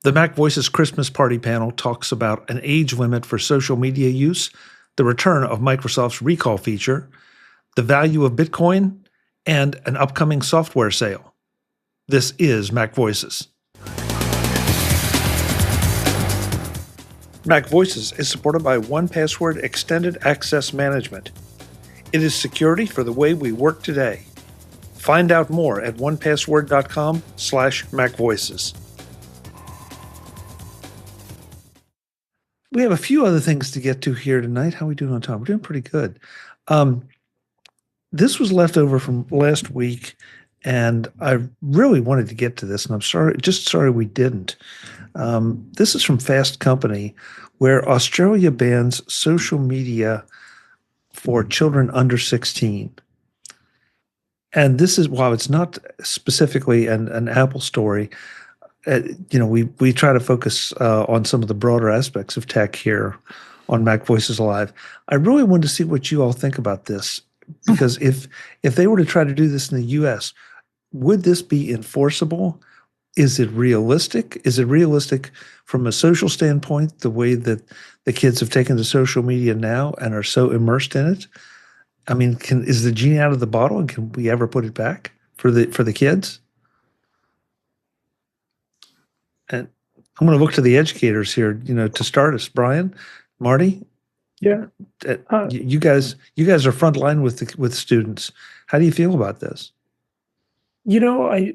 The MacVoices Christmas Party panel talks about an age limit for social media use, the return of Microsoft's recall feature, the value of Bitcoin, and an upcoming software sale. This is MacVoices. MacVoices is supported by 1Password Extended Access Management. It is security for the way we work today. Find out more at onepassword.com/MacVoices. We have a few other things to get to here tonight. How are we doing on time? We're doing pretty good. This was left over from last week, and I really wanted to get to this, and I'm sorry we didn't. This is from Fast Company, where Australia bans social media for children under 16. And this is, while it's not specifically an Apple story, we try to focus on some of the broader aspects of tech here on MacVoices Live. I really wanted to see what you all think about this, because if they were to try to do this in the U.S., would this be enforceable? Is it realistic? Is it realistic from a social standpoint, the way that the kids have taken to social media now and are so immersed in it? I mean, is the genie out of the bottle, and can we ever put it back for the kids? And I'm going to look to the educators here, to start us. Brian, Marty, yeah, you guys are front line with students. How do you feel about this? To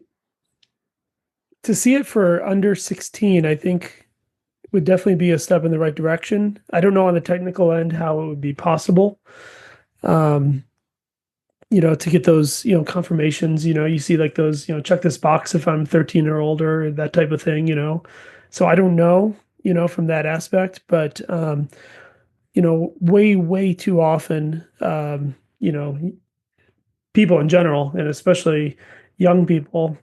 see it for under 16, I think would definitely be a step in the right direction. I don't know on the technical end how it would be possible. To get those, confirmations, you see like those, check this box if I'm 13 or older, that type of thing, So I don't know, from that aspect, but, way too often, people in general, and especially young people,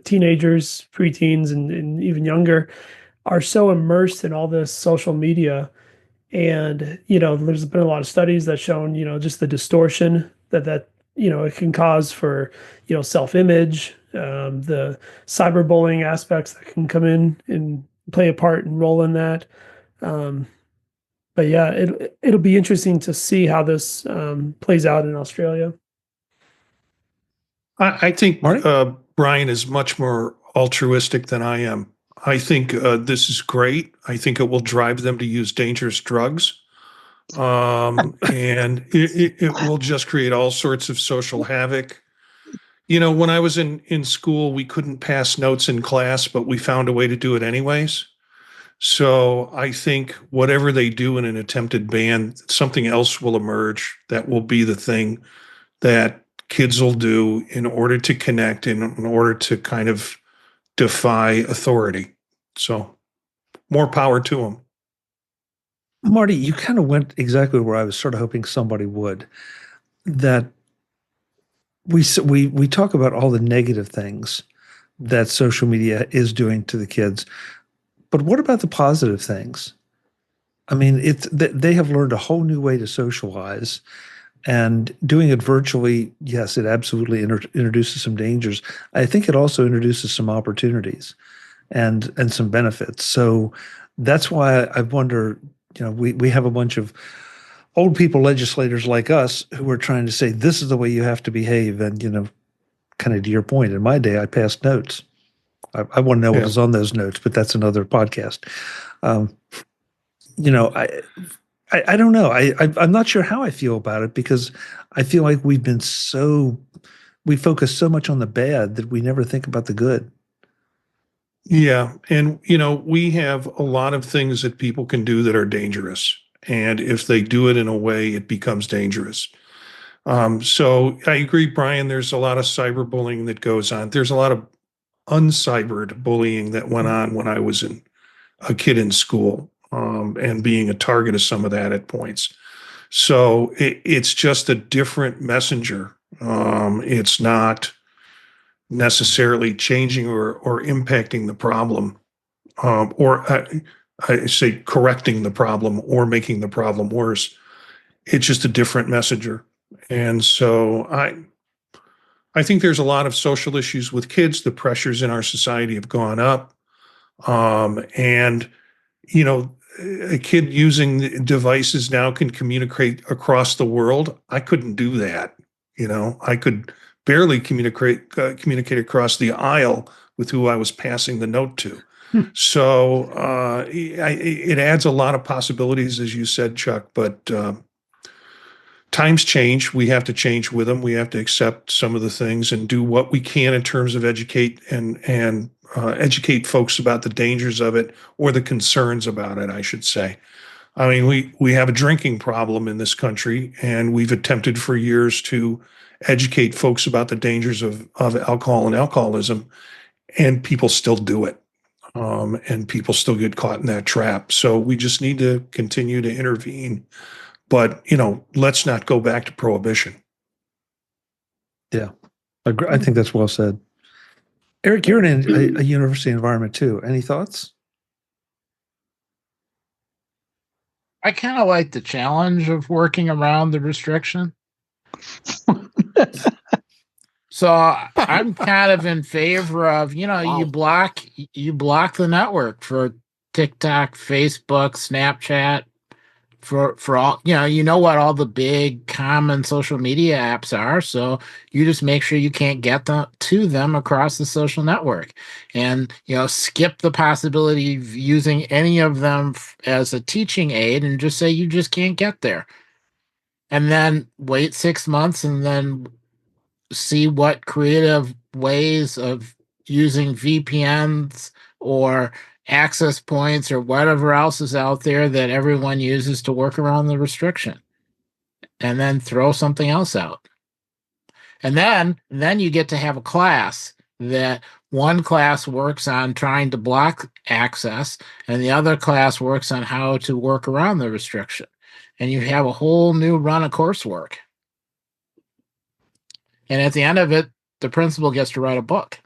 teenagers, preteens, and even younger, are so immersed in all this social media. And, there's been a lot of studies that shown, just the distortion that it can cause for, self-image, the cyberbullying aspects that can come in and play a part and role in that. But yeah, it'll be interesting to see how this plays out in Australia. I think Brian is much more altruistic than I am. I think this is great. I think it will drive them to use dangerous drugs. And it will just create all sorts of social havoc. When I was in school, we couldn't pass notes in class, but we found a way to do it anyways. So I think whatever they do in an attempted ban, something else will emerge that will be the thing that kids will do in order to connect, in order to kind of defy authority. So more power to them. Marty, you kind of went exactly where I was sort of hoping somebody would. That we talk about all the negative things that social media is doing to the kids, but what about the positive things? I mean, they have learned a whole new way to socialize, and doing it virtually, yes, it absolutely introduces some dangers. I think it also introduces some opportunities and some benefits. So that's why I wonder, we have a bunch of old people legislators like us who are trying to say, this is the way you have to behave. And, kind of to your point, in my day, I passed notes. I want to know what was on those notes, but that's another podcast. I don't know. I'm not sure how I feel about it, because I feel like we focus so much on the bad that we never think about the good. Yeah. And, we have a lot of things that people can do that are dangerous. And if they do it in a way, it becomes dangerous. So I agree, Brian, there's a lot of cyberbullying that goes on. There's a lot of uncybered bullying that went on when I was a kid in school, and being a target of some of that at points. So it's just a different messenger. It's not necessarily changing or impacting the problem, or I say correcting the problem or making the problem worse. It's just a different messenger. And so I think there's a lot of social issues with kids. The pressures in our society have gone up. And, you know, a kid using devices now can communicate across the world. I couldn't do that. I could barely communicate across the aisle with who I was passing the note to. So it adds a lot of possibilities, as you said, Chuck. But times change. We have to change with them. We have to accept some of the things and do what we can in terms of educate and educate folks about the dangers of it, or the concerns about it, I should say. I mean, we have a drinking problem in this country, and we've attempted for years to educate folks about the dangers of alcohol and alcoholism, and people still do it. And people still get caught in that trap. So we just need to continue to intervene. But, let's not go back to prohibition. Yeah, I think that's well said. Eric, you're in a university environment too. Any thoughts? I kind of like the challenge of working around the restriction. So I'm kind of in favor of, you block the network for TikTok, Facebook, Snapchat, for all, what all the big common social media apps are. So you just make sure you can't get to them across the social network, and, skip the possibility of using any of them as a teaching aid, and just say you just can't get there. And then wait 6 months and then see what creative ways of using VPNs or access points or whatever else is out there that everyone uses to work around the restriction, and then throw something else out. And then you get to have a class that one class works on trying to block access, and the other class works on how to work around the restriction. And you have a whole new run of coursework. And at the end of it, the principal gets to write a book.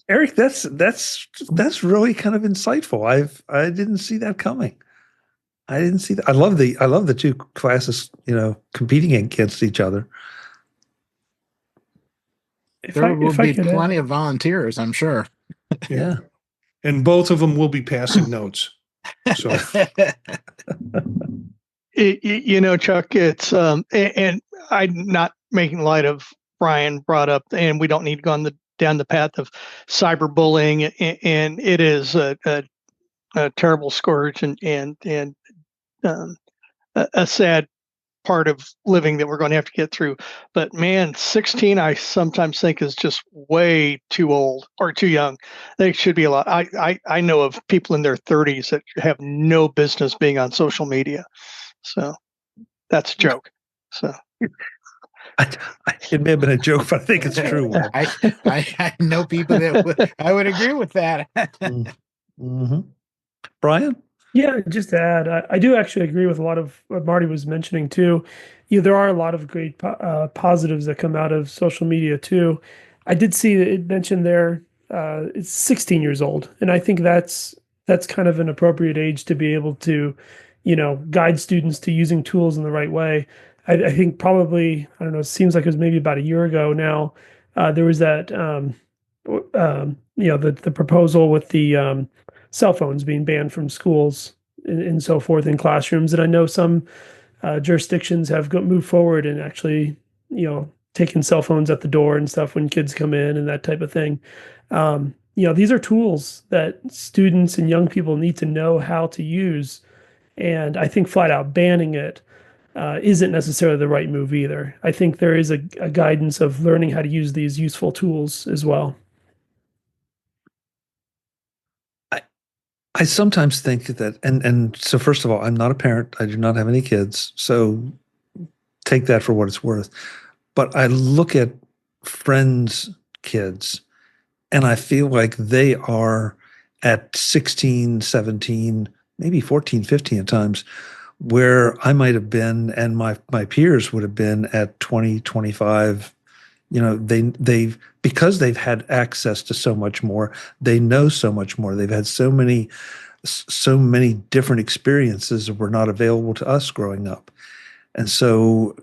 Eric, that's really kind of insightful. I didn't see that coming. I didn't see that. I love the two classes, competing against each other. There will be plenty of volunteers, I'm sure. Yeah. And both of them will be passing notes. So, Chuck, it's and I'm not making light of Brian brought up, and we don't need to go down the path of cyberbullying, and it is a terrible scourge and a sad part of living that we're going to have to get through. But man, 16, I sometimes think is just way too old or too young. They should be a lot. I know of people in their 30s that have no business being on social media. So that's a joke. So it may have been a joke, but I think it's true. I know people that I would agree with that. Mm-hmm. Brian? Yeah, just to add, I do actually agree with a lot of what Marty was mentioning too. There are a lot of great positives that come out of social media too. I did see that it mentioned there it's 16 years old, and I think that's kind of an appropriate age to be able to, guide students to using tools in the right way. I think probably, I don't know, it seems like it was maybe about a year ago now, there was that, the proposal with the cell phones being banned from schools and so forth in classrooms. And I know some jurisdictions have moved forward and actually, taken cell phones at the door and stuff when kids come in and that type of thing. These are tools that students and young people need to know how to use. And I think flat out banning it isn't necessarily the right move either. I think there is a guidance of learning how to use these useful tools as well. I sometimes think that, and so first of all, I'm not a parent. I do not have any kids. So take that for what it's worth. But I look at friends' kids and I feel like they are at 16, 17, maybe 14, 15 at times, where I might have been and my peers would have been at 20, 25. They've because they've had access to so much more, they know so much more. They've had so many different experiences that were not available to us growing up. And so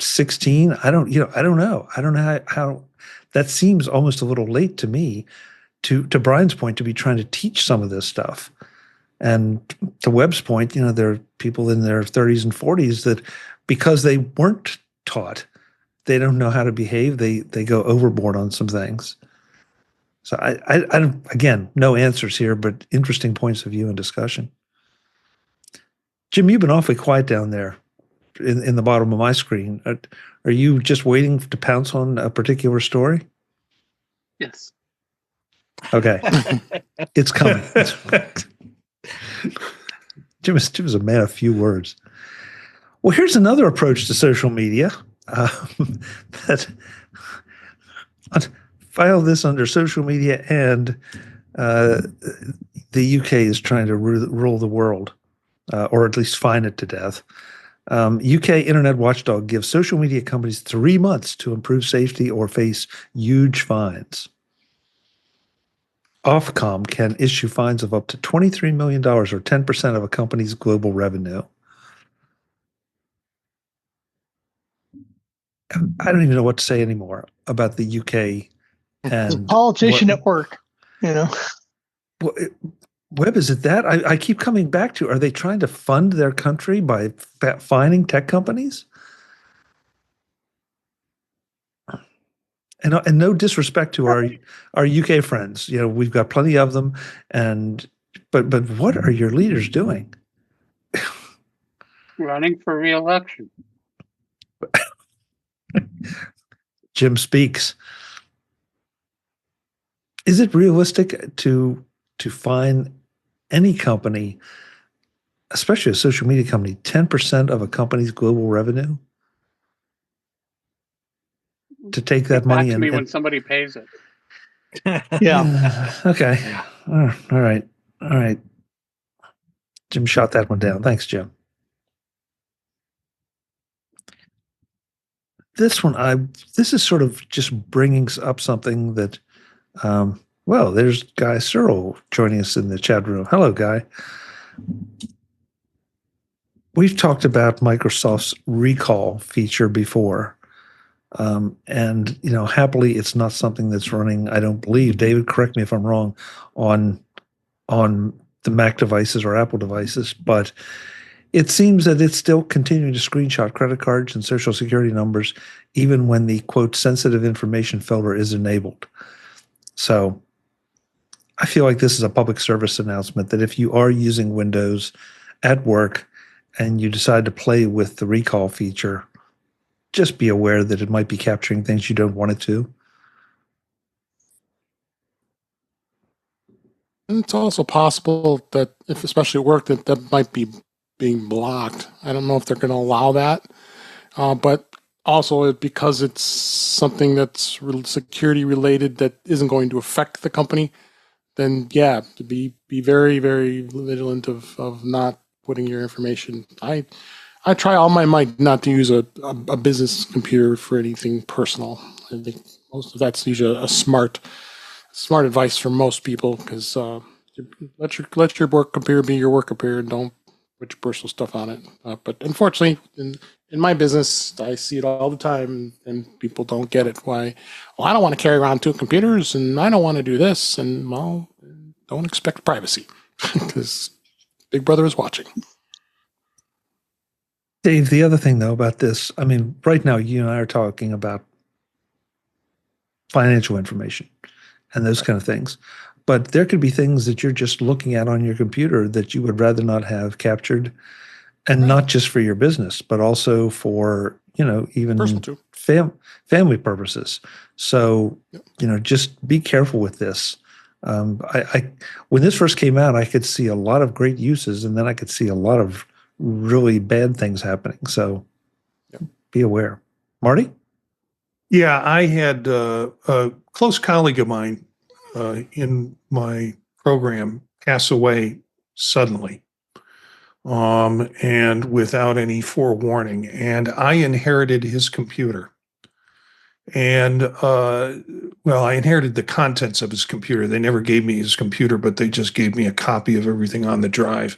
16. I don't know. I don't know how that seems almost a little late to me, to Brian's point, to be trying to teach some of this stuff. And to Webb's point, there are people in their 30s and 40s that, because they weren't taught, they don't know how to behave. They go overboard on some things. So I don't, again, no answers here, but interesting points of view and discussion. Jim, you've been awfully quiet down there in the bottom of my screen. Are you just waiting to pounce on a particular story? Yes. Okay. It's coming. Jim is a man of few words. Well, here's another approach to social media. That file this under social media, and the UK is trying to rule the world, or at least fine it to death. UK Internet Watchdog gives social media companies 3 months to improve safety or face huge fines. Ofcom can issue fines of up to $23 million, or 10% of a company's global revenue. I don't even know what to say anymore about the UK. And politician at work, Webb, is it that? I keep coming back to, are they trying to fund their country by fining tech companies? And no disrespect to our UK friends, we've got plenty of them, but what are your leaders doing? Running for re-election. Jim speaks. Is it realistic to fine any company, especially a social media company, 10% of a company's global revenue? To take that money and when somebody pays it. Yeah. Okay. All right. Jim shot that one down. Thanks, Jim. This is sort of just bringing up something that, there's Guy Searle joining us in the chat room. Hello, Guy. We've talked about Microsoft's recall feature before. And happily, it's not something that's running, I don't believe, David, correct me if I'm wrong, on the Mac devices or Apple devices, but it seems that it's still continuing to screenshot credit cards and social security numbers, even when the, quote, sensitive information filter is enabled. So I feel like this is a public service announcement that if you are using Windows at work and you decide to play with the recall feature, just be aware that it might be capturing things you don't want it to. It's also possible that, if especially at work, that might be being blocked. I don't know if they're going to allow that, but also because it's something that's security related that isn't going to affect the company, then yeah, to be very, very vigilant of not putting your information. I try all my might not to use a business computer for anything personal. I think most of that's usually a smart advice for most people, because let your work computer be your work computer and don't put your personal stuff on it. But unfortunately, in my business, I see it all the time, and people don't get it. Why? Well, I don't want to carry around 2 computers, and I don't want to do this, and well, don't expect privacy because Big Brother is watching. Dave, the other thing, though, about this, I mean, right now, you and I are talking about financial information and those kind of things. But there could be things that you're just looking at on your computer that you would rather not have captured, and not just for your business, but also for, even family purposes. So, just be careful with this. When this first came out, I could see a lot of great uses, and then I could see a lot of really bad things happening. So be aware. Marty? Yeah, I had a close colleague of mine in my program pass away suddenly, and without any forewarning. And I inherited his computer. And, I inherited the contents of his computer. They never gave me his computer, but they just gave me a copy of everything on the drive.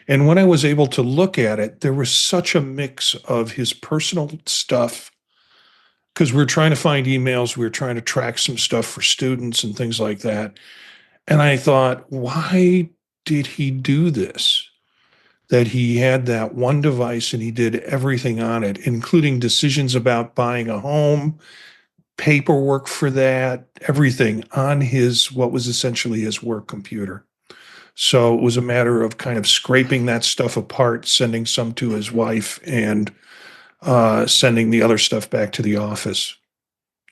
And when I was able to look at it, there was such a mix of his personal stuff, because we were trying to find emails, we were trying to track some stuff for students and things like that. And I thought, why did he do this? That he had that one device and he did everything on it, including decisions about buying a home, paperwork for that, everything on his, what was essentially his work computer. So it was a matter of kind of scraping that stuff apart, sending some to his wife, and sending the other stuff back to the office.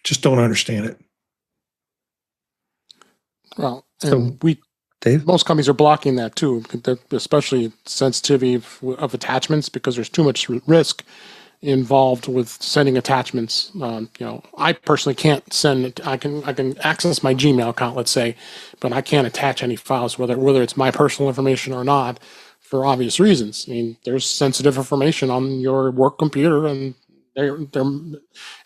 Just don't understand it. Well, So, and Dave? most companies are blocking that too, especially sensitivity of attachments, because there's too much risk involved with sending attachments. I personally can't send. I can access my Gmail account, let's say, but I can't attach any files, whether it's my personal information or not, for obvious reasons. I mean, there's sensitive information on your work computer, and they're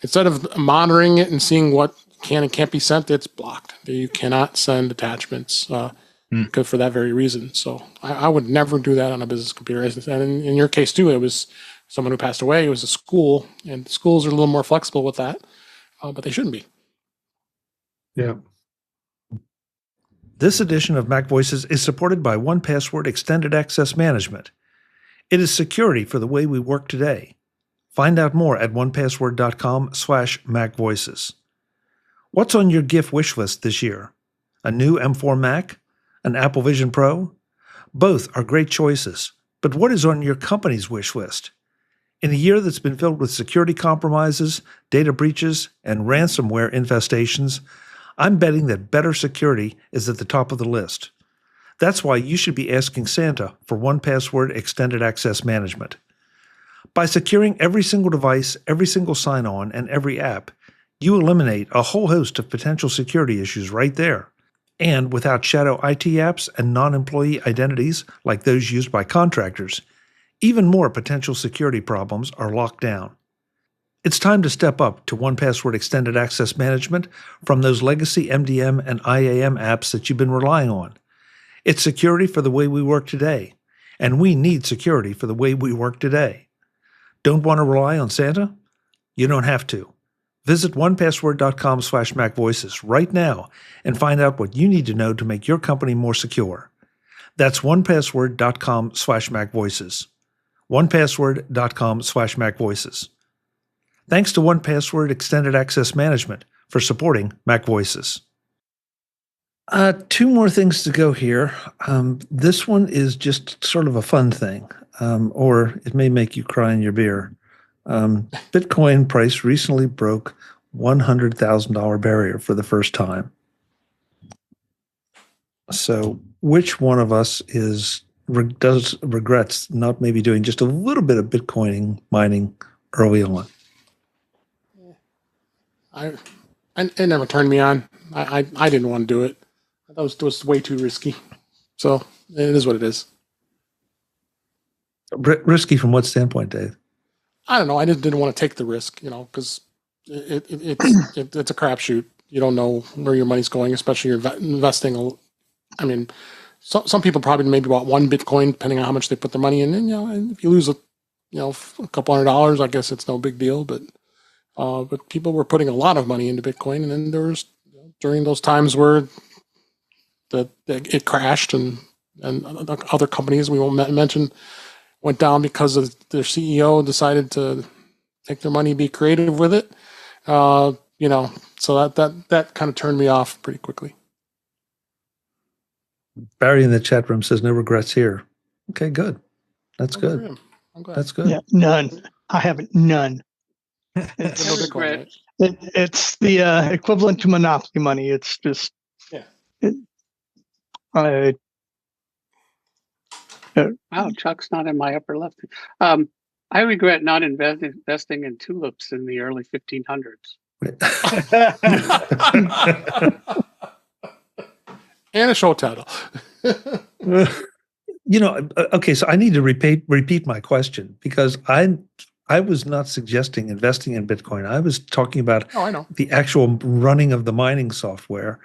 instead of monitoring it and seeing what can and can't be sent, it's blocked. You cannot send attachments for that very reason. So I would never do that on a business computer. And in your case too, it was someone who passed away. It was a school, and schools are a little more flexible with that, but they shouldn't be. Yeah. This edition of MacVoices is supported by 1Password Extended Access Management. It is security for the way we work today. Find out more at onepassword.com/MacVoices. What's on your gift wish list this year? A new M4 Mac? An Apple Vision Pro? Both are great choices, but what is on your company's wish list? In a year that's been filled with security compromises, data breaches, and ransomware infestations, I'm betting that better security is at the top of the list. That's why you should be asking Santa for 1Password Extended Access Management. By securing every single device, every single sign-on, and every app, you eliminate a whole host of potential security issues right there. And without shadow IT apps and non-employee identities like those used by contractors, even more potential security problems are locked down. It's time to step up to 1Password Extended Access Management from those legacy MDM and IAM apps that you've been relying on. It's security for the way we work today, and we need security for the way we work today. Don't want to rely on Santa? You don't have to. Visit onepassword.com/MacVoices right now and find out what you need to know to make your company more secure. That's onepassword.com/MacVoices. onepassword.com/MacVoices. Thanks to 1Password Extended Access Management for supporting MacVoices. Two more things to go here. This one is just sort of a fun thing, or it may make you cry in your beer. Bitcoin price recently broke $100,000 barrier for the first time. So which one of us regrets not maybe doing just a little bit of Bitcoin mining early on? It never turned me on. I didn't want to do it. I thought it was way too risky. So it is what it is. Risky from what standpoint, Dave? I don't know. I just didn't want to take the risk, because it's a crapshoot. You don't know where your money's going, especially you're investing. I mean, some people probably maybe bought one Bitcoin, depending on how much they put their money in. And if you lose a couple $100, I guess it's no big deal. But people were putting a lot of money into Bitcoin, and then there was during those times where it crashed, and other companies we won't mention went down because of their CEO decided to take their money, be creative with it. So that kind of turned me off pretty quickly. Barry in the chat room says no regrets here. Okay, good. That's good. I'm glad. That's good. Yeah, none. I haven't none. It's, No Bitcoin, right? it's the equivalent to monopoly money. It's just Wow, Chuck's not in my upper left. I regret not investing in tulips in the early 1500s. And a show title. Okay, so I need to repeat my question, because I was not suggesting investing in Bitcoin. I was talking about I know. the actual running of the mining software.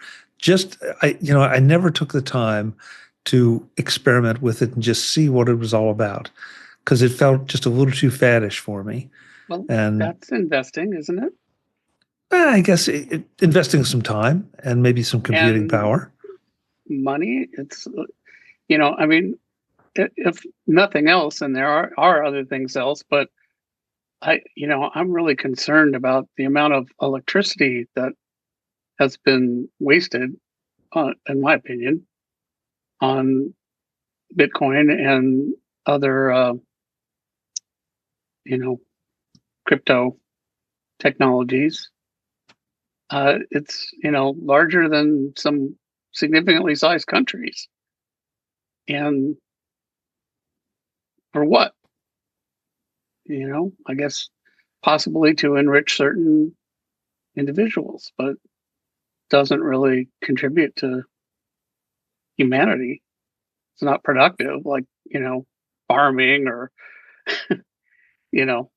I never took the time to experiment with it and just see what it was all about, because it felt just a little too faddish for me. Well, And that's investing, isn't it? I guess investing some time and maybe some computing And power. money. It's, I mean, if nothing else, and there are other things else, but I'm really concerned about the amount of electricity that has been wasted, in my opinion, on Bitcoin and other, crypto technologies. It's, larger than some significantly sized countries. And for what? I guess possibly to enrich certain individuals, but doesn't really contribute to humanity. It's not productive, like, farming or,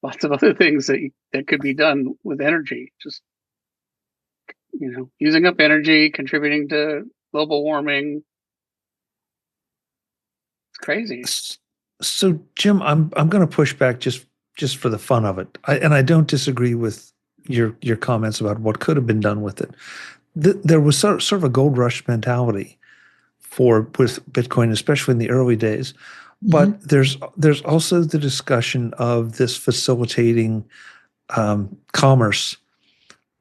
lots of other things that could be done with energy. Just, using up energy, contributing to global warming. It's crazy. So, Jim, I'm going to push back just for the fun of it. I don't disagree with your comments about what could have been done with it. There was sort of a gold rush mentality with Bitcoin, especially in the early days. But there's also the discussion of this facilitating commerce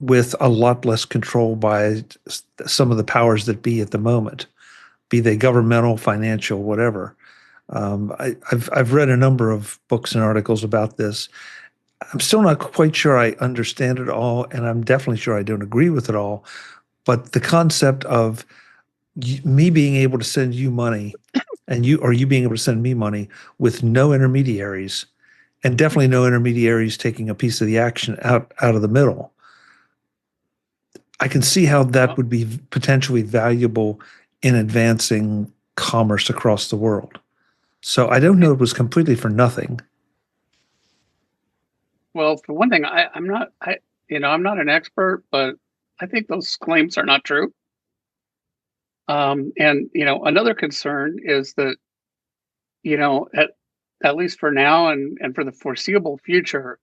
with a lot less control by some of the powers that be at the moment, be they governmental, financial, whatever. I've read a number of books and articles about this. I'm still not quite sure I understand it all, and I'm definitely sure I don't agree with it all. But the concept of me being able to send you money and you being able to send me money with no intermediaries, and definitely no intermediaries taking a piece of the action out of the middle. I can see how that would be potentially valuable in advancing commerce across the world. So I don't know it was completely for nothing. Well, for one thing, I'm not an expert, but I think those claims are not true. And another concern is that, at least for now and for the foreseeable future,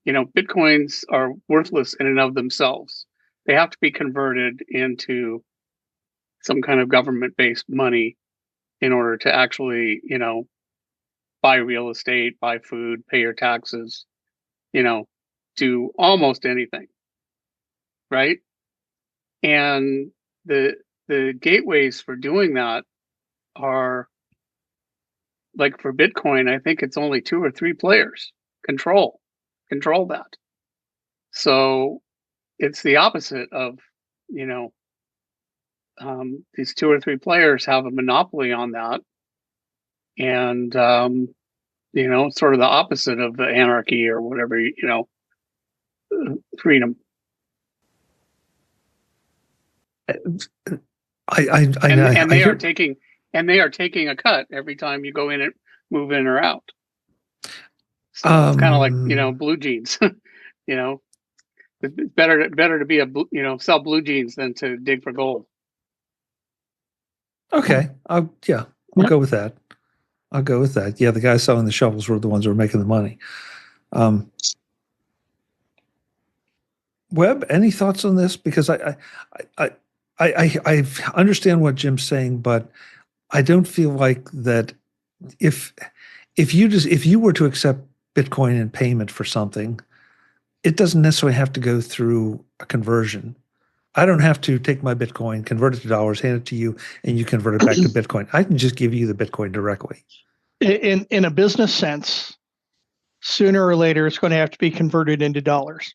Bitcoins are worthless in and of themselves. They have to be converted into some kind of government-based money in order to actually, buy real estate, buy food, pay your taxes, do almost anything, right? And the gateways for doing that are, like, for Bitcoin, I think it's only 2 or 3 players control that. So it's the opposite of, these 2 or 3 players have a monopoly on that. And, sort of the opposite of the anarchy or whatever, freedom. And they are taking a cut every time you go in and move in or out. So it's kind of like, blue jeans. It's better to be sell blue jeans than to dig for gold. Okay. I'll go with that. I'll go with that. Yeah, the guys selling the shovels were the ones who were making the money. Webb, any thoughts on this? Because I understand what Jim's saying, but I don't feel like that if you were to accept Bitcoin in payment for something, it doesn't necessarily have to go through a conversion. I don't have to take my Bitcoin, convert it to dollars, hand it to you, and you convert it back to Bitcoin. I can just give you the Bitcoin directly. In a business sense, sooner or later, it's going to have to be converted into dollars.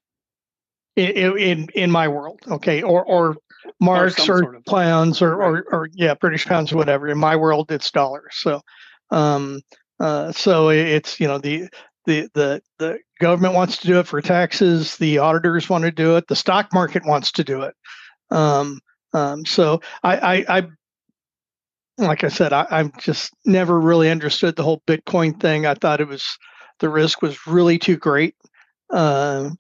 In my world, okay, or marks or pounds or British pounds or whatever. In my world, it's dollars. So, so it's the government wants to do it for taxes. The auditors want to do it. The stock market wants to do it. So I like I said, I'm just never really understood the whole Bitcoin thing. I thought the risk was really too great. The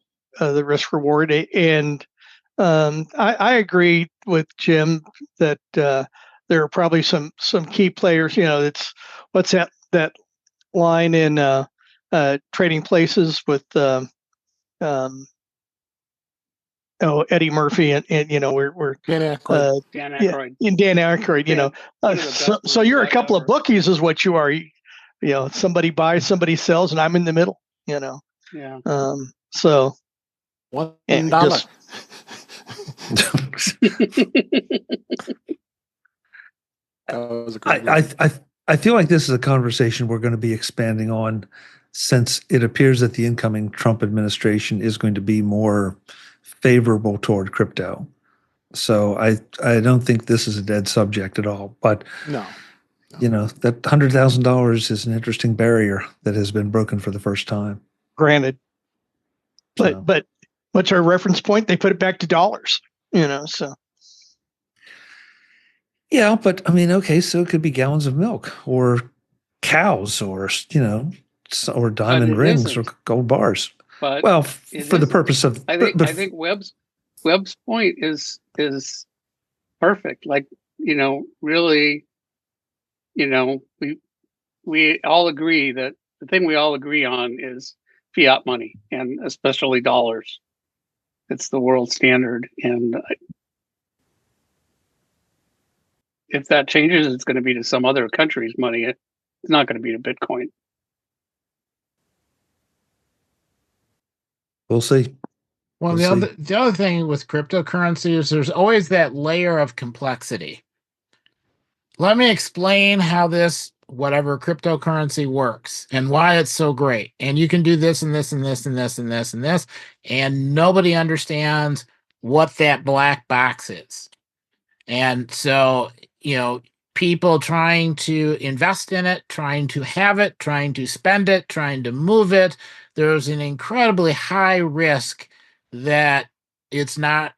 risk reward, and I agree with Jim that there are probably some key players. It's what's that line in Trading Places with Eddie Murphy and we're Dan Aykroyd. Dan Aykroyd. in Dan Aykroyd. So you're a couple of bookies, is what you are. Somebody buys, somebody sells, and I'm in the middle. Yeah. So $1. That was a great movie. I feel like this is a conversation we're going to be expanding on, since it appears that the incoming Trump administration is going to be more favorable toward crypto. So I don't think this is a dead subject at all. But No. that $100,000 is an interesting barrier that has been broken for the first time. Granted, So- but what's our reference point? They put it back to dollars. So. Yeah, but I mean, okay, so it could be gallons of milk or cows or or diamond it rings or isn't. gold bars. But Well, it for the isn't. purpose of, I think but I think Webb's point is perfect. Like, really, we all agree that the thing we all agree on is fiat money, and especially dollars. It's the world standard, and if that changes, it's going to be to some other country's money. It's not going to be to Bitcoin. we'll see. Well, We'll the other thing with cryptocurrency is there's always that layer of complexity. Let me explain how this whatever cryptocurrency works and why it's so great. And you can do this and this and this and this and this and this, and nobody understands what that black box is. And so, people trying to invest in it, trying to have it, trying to spend it, trying to move it, there's an incredibly high risk that it's not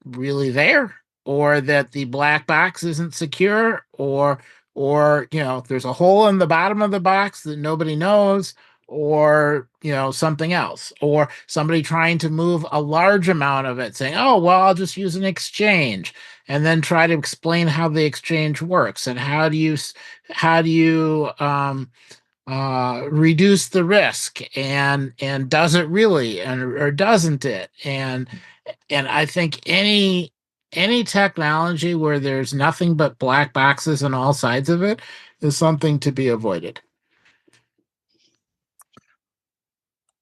really there, or that the black box isn't secure, or there's a hole in the bottom of the box that nobody knows, or something else, or somebody trying to move a large amount of it saying, oh well, I'll just use an exchange, and then try to explain how the exchange works and how do you reduce the risk, and does it really, or doesn't it? And I think any technology where there's nothing but black boxes on all sides of it is something to be avoided.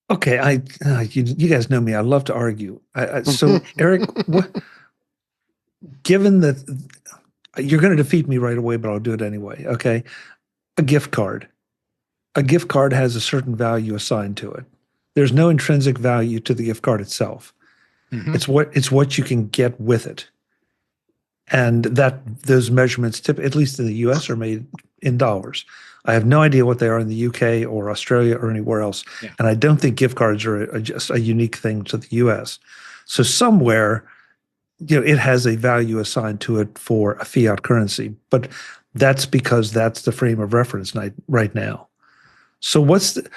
Okay, you guys know me. I love to argue. So Eric, given that you're going to defeat me right away, but I'll do it anyway. Okay, a gift card. A gift card has a certain value assigned to it. There's no intrinsic value to the gift card itself. Mhm. It's what you can get with it, and those measurements, at least in the U.S., are made in dollars. I have no idea what they are in the U.K. or Australia or anywhere else, Yeah. and I don't think gift cards are just a unique thing to the U.S. So somewhere, it has a value assigned to it for a fiat currency, but that's because that's the frame of reference right now. So what's the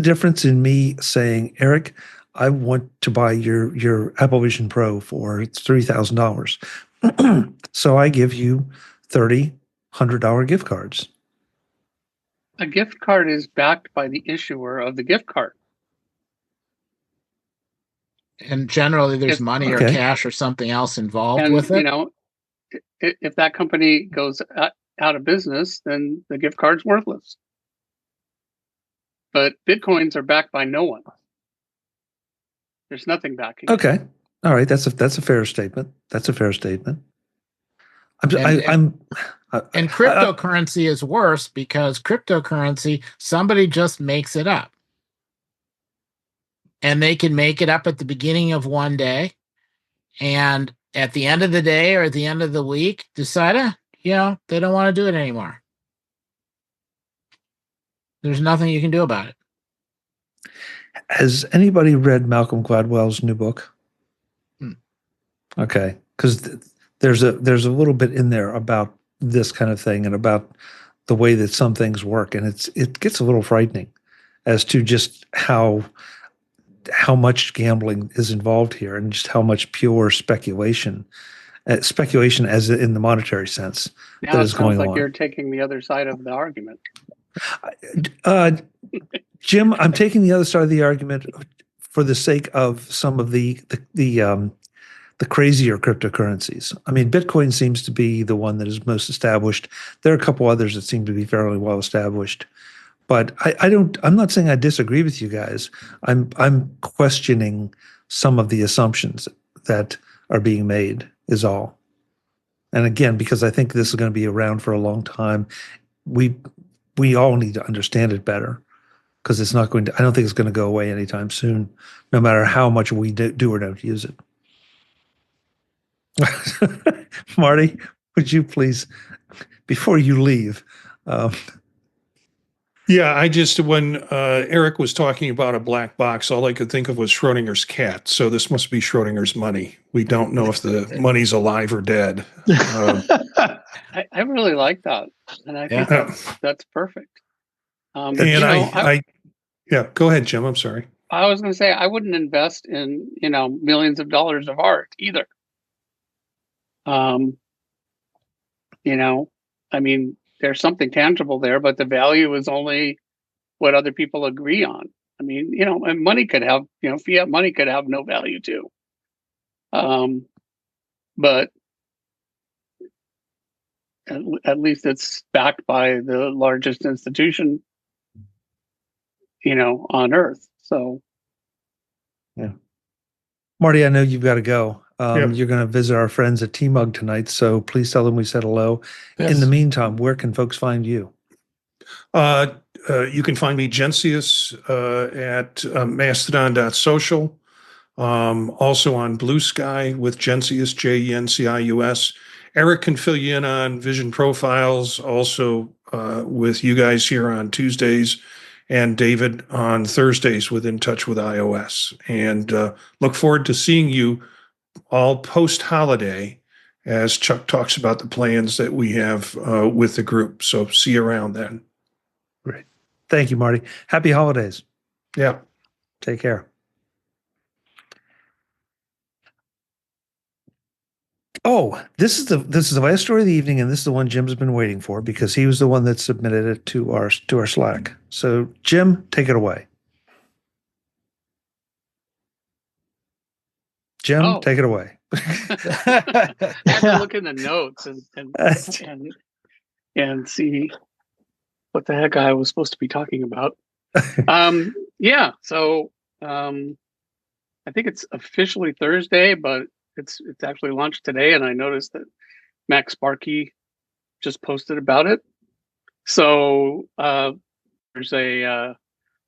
difference in me saying, Eric, I want to buy your Apple Vision Pro for $3,000. So I give you $100 gift cards. A gift card is backed by the issuer of the gift card. And generally there's money or Okay. cash or something else involved And, with it. if that company goes out of business, then the gift card's worthless. But Bitcoins are backed by no one. There's nothing backing. Okay. All right. That's a fair statement. That's a fair statement. And cryptocurrency is worse because cryptocurrency, somebody just makes it up. And they can make it up at the beginning of one day, and at the end of the day or at the end of the week decide, they don't want to do it anymore. There's nothing you can do about it. Has anybody read Malcolm Gladwell's new book? Okay, because there's a little bit in there about this kind of thing and about the way that some things work, and it gets a little frightening as to just how much gambling is involved here and just how much pure speculation speculation as in the monetary sense Now that it is sounds going like on. you're taking the other side of the argument. Jim, I'm taking the other side of the argument for the sake of some of the crazier cryptocurrencies. I mean, Bitcoin seems to be the one that is most established. There are a couple others that seem to be fairly well established. But I'm not saying I disagree with you guys. I'm questioning some of the assumptions that are being made is all. And again, because I think this is going to be around for a long time, we all need to understand it better, because it's not going to, I don't think it's going to go away anytime soon, no matter how much we do or don't use it. Marty, would you please, before you leave, Yeah, when Eric was talking about a black box, all I could think of was Schrodinger's cat. So this must be Schrodinger's money. We don't know if the money's alive or dead. I really like that, and I think that's perfect. And yeah, go ahead, Jim. I'm sorry. I was going to say I wouldn't invest in millions of dollars of art either. I mean, there's something tangible there, but the value is only what other people agree on. I mean, and money could have, fiat money could have no value too. But at least it's backed by the largest institution, on earth. So, yeah. Marty, I know you've got to go. Yep. You're going to visit our friends at T-Mug tonight, so please tell them we said hello. Yes. In the meantime, where can folks find you? You can find me, Gencius, at mastodon.social. Also on Blue Sky with Gencius, Jencius. Eric can fill you in on Vision Profiles, also with you guys here on Tuesdays, and David on Thursdays with In Touch with iOS. And look forward to seeing you all post-holiday as Chuck talks about the plans that we have with the group. So see you around then. Great. Thank you, Marty. Happy holidays. Yeah. Take care. Oh, this is the last story of the evening, and this is the one Jim's been waiting for, because he was the one that submitted it to our Slack. So, Jim, take it away. Jim, take it away. I had to look in the notes and see what the heck I was supposed to be talking about. Yeah, so I think it's officially Thursday, but it's actually launched today, and I noticed that Max Sparky just posted about it. So there's a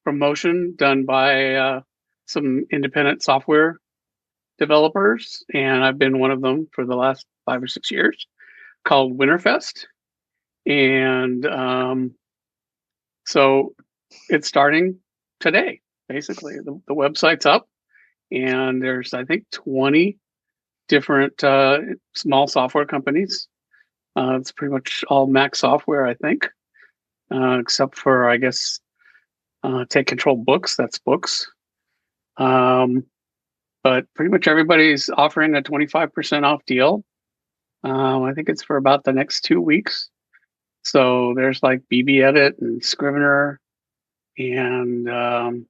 promotion done by some independent software developers, and I've been one of them for the last 5 or 6 years, called Winterfest. And so it's starting today, basically. The website's up, and there's, I think, 20 different small software companies. It's pretty much all Mac software, I think, except for, I guess, Take Control Books. That's books. But pretty much everybody's offering a 25% off deal. I think it's for about the next 2 weeks. So there's like BB Edit and Scrivener and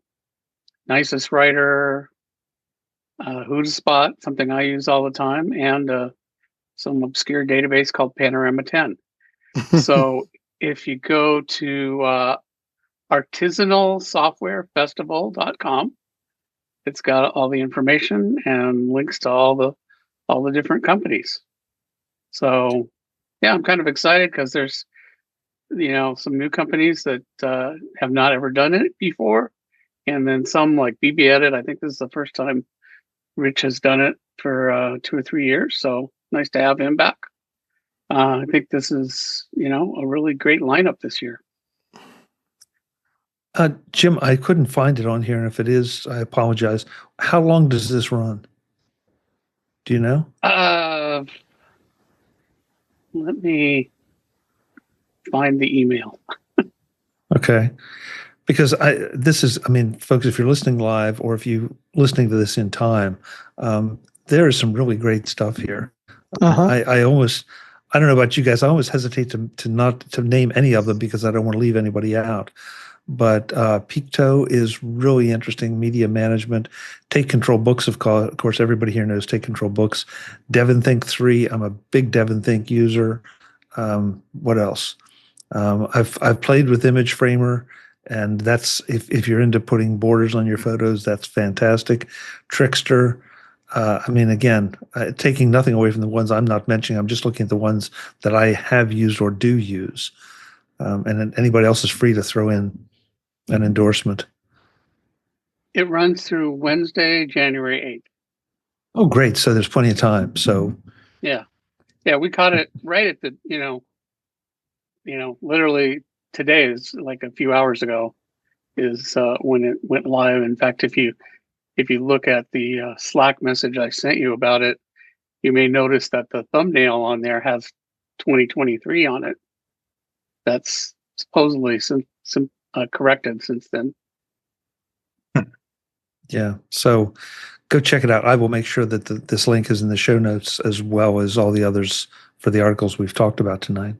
Nicest Writer, Hootspot, something I use all the time, and some obscure database called Panorama 10. So if you go to artisanalsoftwarefestival.com, it's got all the information and links to all the different companies. So yeah, I'm kind of excited because there's some new companies that have not ever done it before, and then some like BB Edit. I think this is the first time Rich has done it for 2 or 3 years. So nice to have him back. I think this is a really great lineup this year. Jim, I couldn't find it on here, and if it is, I apologize. How long does this run? Do you know? Let me find the email. Okay. Because folks, if you're listening live or if you're listening to this in time, there is some really great stuff here. I almost, I don't know about you guys. I always hesitate to not to name any of them because I don't want to leave anybody out. But Picto is really interesting. Media management. Take Control Books, of course, everybody here knows Take Control Books. Devon Think 3. I'm a big Devon Think user. What else? I've played with Image Framer, and that's if you're into putting borders on your photos, that's fantastic. Trickster. I mean, again, taking nothing away from the ones I'm not mentioning, I'm just looking at the ones that I have used or do use. And then anybody else is free to throw in an endorsement. It runs through Wednesday, January 8th. Oh, great. So there's plenty of time. So Yeah. We caught it right at the, literally today is like a few hours ago is when it went live. In fact, if you look at the Slack message I sent you about it, you may notice that the thumbnail on there has 2023 on it. That's supposedly some corrected since then. Yeah. So go check it out. I will make sure that this link is in the show notes as well as all the others for the articles we've talked about tonight.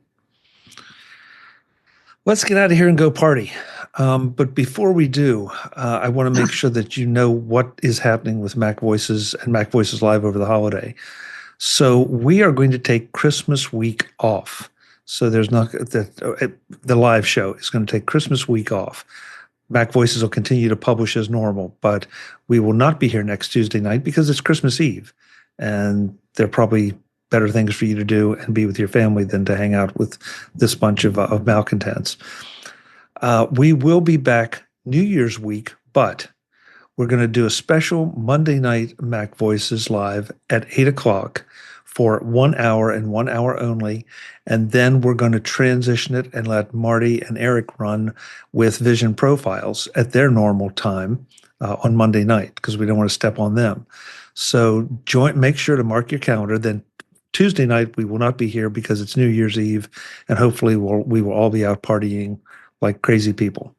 Let's get out of here and go party. But before we do, I want to make sure that you know what is happening with MacVoices and MacVoices Live over the holiday. So we are going to take Christmas week off. So there's not the live show is going to take Christmas week off. MacVoices will continue to publish as normal, but we will not be here next Tuesday night because it's Christmas Eve, and there are probably better things for you to do and be with your family than to hang out with this bunch of malcontents. We will be back New Year's week, but we're going to do a special Monday night MacVoices Live at 8 o'clock for 1 hour and 1 hour only. And then we're going to transition it and let Marty and Eric run with Vision Profiles at their normal time on Monday night because we don't want to step on them. So make sure to mark your calendar. Then Tuesday night, we will not be here because it's New Year's Eve, and hopefully we will all be out partying like crazy people,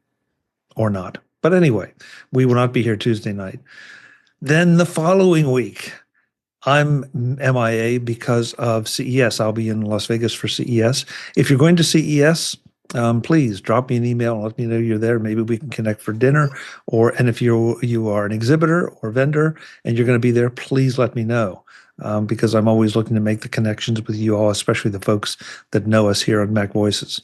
or not. But anyway, we will not be here Tuesday night. Then the following week, I'm MIA because of CES. I'll be in Las Vegas for CES. If you're going to CES, please drop me an email and let me know you're there. Maybe we can connect for dinner. And if you are an exhibitor or vendor and you're going to be there, please let me know. Because I'm always looking to make the connections with you all, especially the folks that know us here on MacVoices.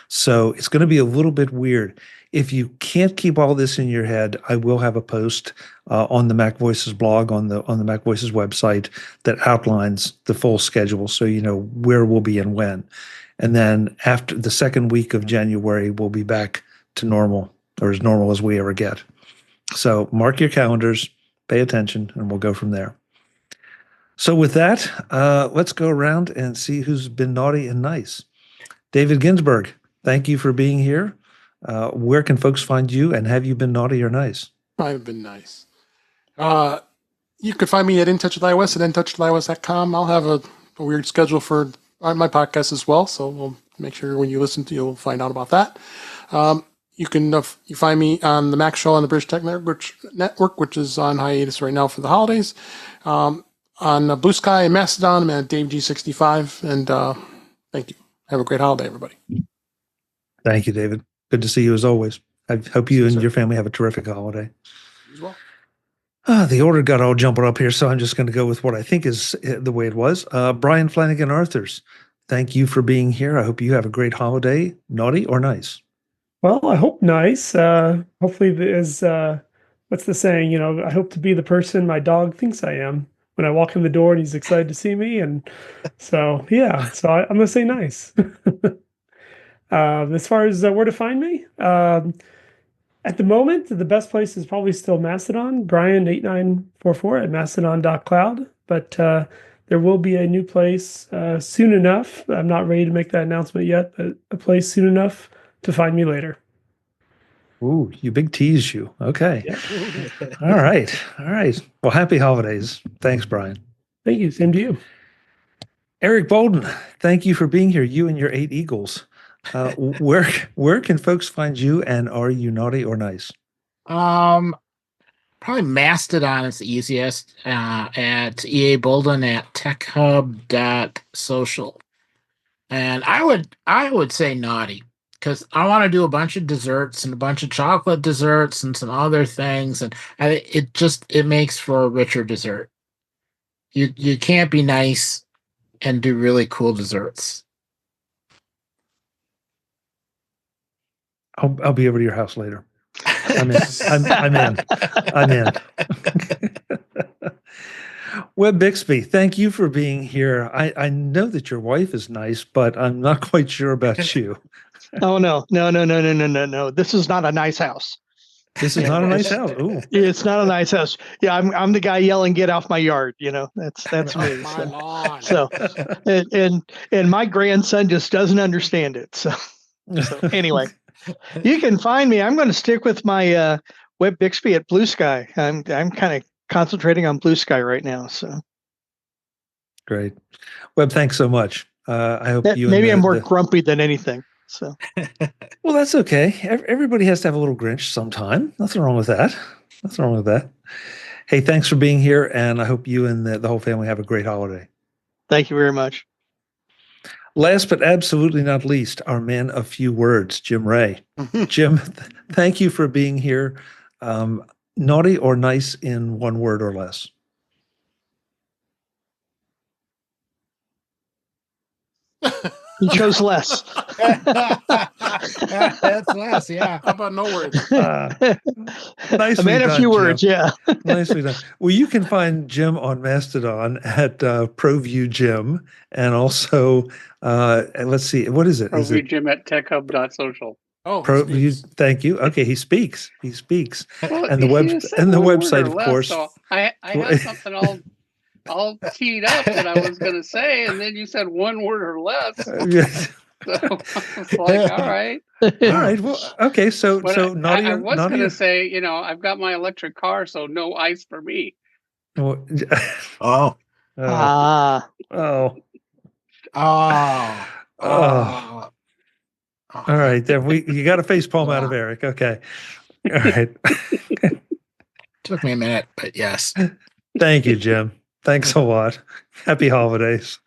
So it's going to be a little bit weird. If you can't keep all this in your head, I will have a post on the MacVoices blog on the MacVoices website that outlines the full schedule, so you know where we'll be and when. And then after the second week of January, we'll be back to normal, or as normal as we ever get. So mark your calendars, pay attention, and we'll go from there. So with that, let's go around and see who's been naughty and nice. David Ginsburg, thank you for being here. Where can folks find you, and have you been naughty or nice? I've been nice. You can find me at InTouchWithIOS at InTouchWithIOS.com. I'll have a weird schedule for my podcast as well, so we'll make sure when you listen to, you'll find out about that. You can you find me on the Mac Show on the British Tech Network, which is on hiatus right now for the holidays. On Blue Sky and Mastodon, I'm at DaveG65, and thank you. Have a great holiday, everybody. Thank you, David. Good to see you as always. I hope you and your family have a terrific holiday. You as well. The order got all jumbled up here, so I'm just going to go with what I think is the way it was. Brian Flanagan Arthurs, thank you for being here. I hope you have a great holiday, naughty or nice. Well, I hope nice. Hopefully, there's what's the saying? I hope to be the person my dog thinks I am when I walk in the door and he's excited to see me. And so, yeah, so I'm going to say nice. As far as where to find me, at the moment, the best place is probably still Mastodon, Brian8944 at mastodon.cloud. But there will be a new place soon enough. I'm not ready to make that announcement yet, but a place soon enough to find me later. Ooh, you big tease you. Okay. Yeah. All right. Well, happy holidays. Thanks, Brian. Thank you. Same to you. Eric Bolden, thank you for being here. You and your 8 Eagles. Where can folks find you, and are you naughty or nice? Probably Mastodon is the easiest. At EA Bolden at techhub.social. And I would say Naughty, because I want to do a bunch of desserts and a bunch of chocolate desserts and some other things, and it makes for a richer dessert. You can't be nice and do really cool desserts. I'll be over to your house later. I'm in. I'm in. I'm in. Webb Bixby, thank you for being here. I know that your wife is nice, but I'm not quite sure about you. Oh no. This is not a nice house. This is not a nice house. Ooh. It's not a nice house. Yeah, I'm the guy yelling, "Get off my yard!" That's me. My lawn. So and my grandson just doesn't understand it. So anyway, you can find me. I'm going to stick with my Webb Bixby at Blue Sky. I'm kind of concentrating on Blue Sky right now. So Great. Webb, thanks so much. I hope you maybe I'm more grumpy than anything. So well, that's okay. Everybody has to have a little Grinch sometime. Nothing wrong with that. Nothing wrong with that. Hey, thanks for being here, and I hope you and the whole family have a great holiday. Thank you very much. Last but absolutely not least, our man of few words, Jim Ray. Jim, thank you for being here. Naughty or nice in one word or less? He chose less. That's less, yeah. How about no words? Nicely A man done, of few Jim. words, yeah. Nicely done. Well, you can find Jim on Mastodon at ProView Jim, and also let's see, what is it? Is it Jim at techhub.social. Oh, ProView? Thank you. Okay, he speaks. He speaks, Well, and the website, of course. So I had something all teed up that I was going to say, and then you said one word or less. Yes. So I was like, all right. All right. Well, okay. So naughty. I was going to say, I've got my electric car, so no ice for me. Oh. Oh. Ah. Oh. Oh. Oh. All right. Then you got a face palm out of Eric. Okay. All right. Took me a minute, but yes. Thank you, Jim. Thanks a lot. Happy holidays.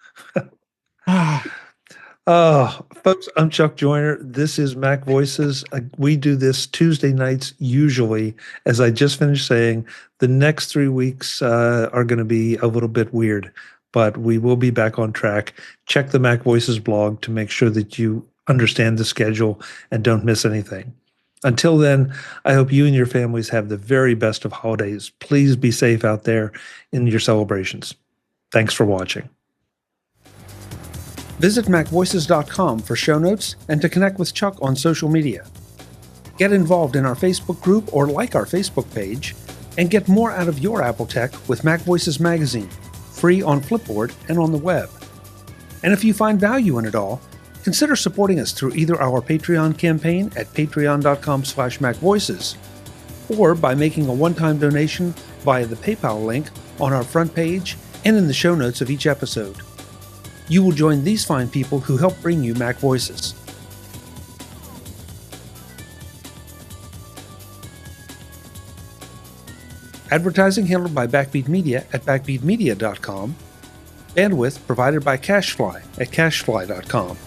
Oh, folks, I'm Chuck Joyner. This is Mac Voices. We do this Tuesday nights usually. As I just finished saying, the next 3 weeks are going to be a little bit weird, but we will be back on track. Check the Mac Voices blog to make sure that you understand the schedule and don't miss anything. Until then, I hope you and your families have the very best of holidays. Please be safe out there in your celebrations. Thanks for watching. Visit MacVoices.com for show notes and to connect with Chuck on social media. Get involved in our Facebook group or like our Facebook page, and get more out of your Apple tech with Mac Voices Magazine, free on Flipboard and on the web. And if you find value in it all, consider supporting us through either our Patreon campaign at patreon.com/MacVoices or by making a one-time donation via the PayPal link on our front page and in the show notes of each episode. You will join these fine people who help bring you Mac Voices. Advertising handled by Backbeat Media at backbeatmedia.com. Bandwidth provided by CashFly at cashfly.com.